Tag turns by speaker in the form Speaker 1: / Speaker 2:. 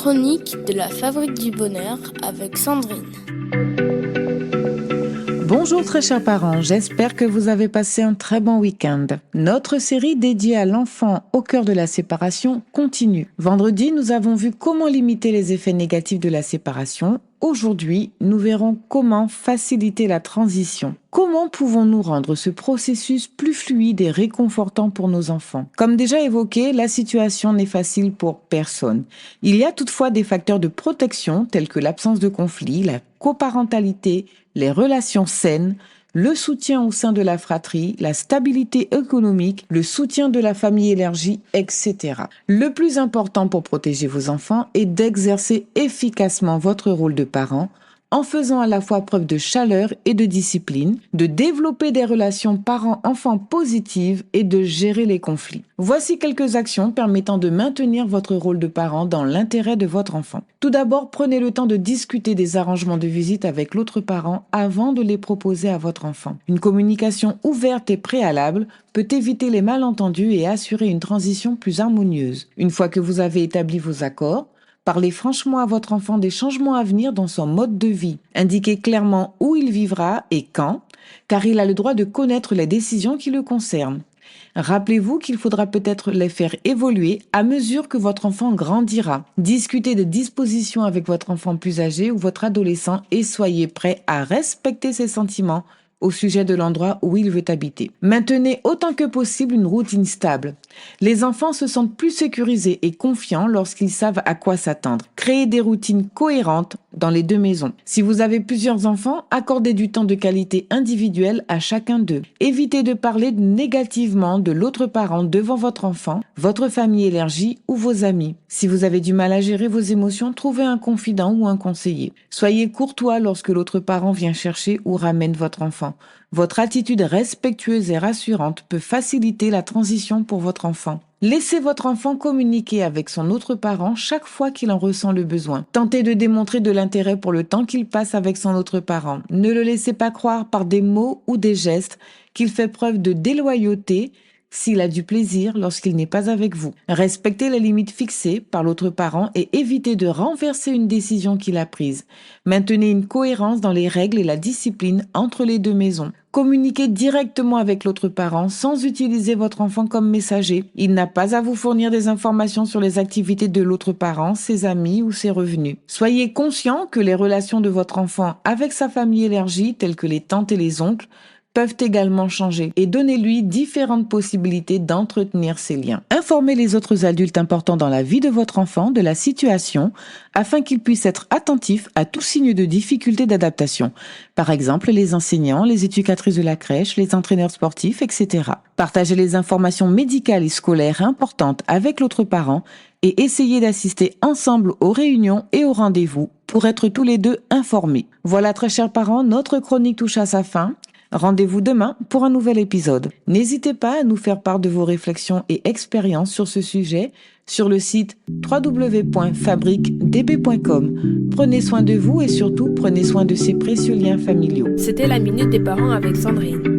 Speaker 1: chronique de la Fabrique du Bonheur avec Sandrine.
Speaker 2: Bonjour très chers parents, j'espère que vous avez passé un très bon week-end. Notre série dédiée à l'enfant au cœur de la séparation continue. Vendredi, nous avons vu comment limiter les effets négatifs de la séparation. Aujourd'hui, nous verrons comment faciliter la transition. Comment pouvons-nous rendre ce processus plus fluide et réconfortant pour nos enfants? Comme déjà évoqué, la situation n'est facile pour personne. Il y a toutefois des facteurs de protection tels que l'absence de conflit, la coparentalité, les relations saines, le soutien au sein de la fratrie, la stabilité économique, le soutien de la famille élargie, etc. Le plus important pour protéger vos enfants est d'exercer efficacement votre rôle de parent en faisant à la fois preuve de chaleur et de discipline, de développer des relations parents-enfants positives et de gérer les conflits. Voici quelques actions permettant de maintenir votre rôle de parent dans l'intérêt de votre enfant. Tout d'abord, prenez le temps de discuter des arrangements de visite avec l'autre parent avant de les proposer à votre enfant. Une communication ouverte et préalable peut éviter les malentendus et assurer une transition plus harmonieuse. Une fois que vous avez établi vos accords, parlez franchement à votre enfant des changements à venir dans son mode de vie. Indiquez clairement où il vivra et quand, car il a le droit de connaître les décisions qui le concernent. Rappelez-vous qu'il faudra peut-être les faire évoluer à mesure que votre enfant grandira. Discutez de dispositions avec votre enfant plus âgé ou votre adolescent et soyez prêt à respecter ses sentiments au sujet de l'endroit où il veut habiter. Maintenez autant que possible une routine stable. Les enfants se sentent plus sécurisés et confiants lorsqu'ils savent à quoi s'attendre. Créez des routines cohérentes dans les deux maisons. Si vous avez plusieurs enfants, accordez du temps de qualité individuel à chacun d'eux. Évitez de parler négativement de l'autre parent devant votre enfant, votre famille élargie ou vos amis. Si vous avez du mal à gérer vos émotions, trouvez un confident ou un conseiller. Soyez courtois lorsque l'autre parent vient chercher ou ramène votre enfant. Votre attitude respectueuse et rassurante peut faciliter la transition pour votre enfant. Laissez votre enfant communiquer avec son autre parent chaque fois qu'il en ressent le besoin. Tentez de démontrer de l'intérêt pour le temps qu'il passe avec son autre parent. Ne le laissez pas croire par des mots ou des gestes qu'il fait preuve de déloyauté s'il a du plaisir lorsqu'il n'est pas avec vous. Respectez les limites fixées par l'autre parent et évitez de renverser une décision qu'il a prise. Maintenez une cohérence dans les règles et la discipline entre les deux maisons. Communiquez directement avec l'autre parent sans utiliser votre enfant comme messager. Il n'a pas à vous fournir des informations sur les activités de l'autre parent, ses amis ou ses revenus. Soyez conscient que les relations de votre enfant avec sa famille élargie, telles que les tantes et les oncles, peuvent également changer et donnez-lui différentes possibilités d'entretenir ces liens. Informez les autres adultes importants dans la vie de votre enfant de la situation afin qu'il puisse être attentif à tout signe de difficulté d'adaptation. Par exemple, les enseignants, les éducatrices de la crèche, les entraîneurs sportifs, etc. Partagez les informations médicales et scolaires importantes avec l'autre parent et essayez d'assister ensemble aux réunions et aux rendez-vous pour être tous les deux informés. Voilà très chers parents, notre chronique touche à sa fin. Rendez-vous demain pour un nouvel épisode. N'hésitez pas à nous faire part de vos réflexions et expériences sur ce sujet sur le site www.fabriquedb.com. Prenez soin de vous et surtout prenez soin de ces précieux liens familiaux.
Speaker 1: C'était la Minute des Parents avec Sandrine.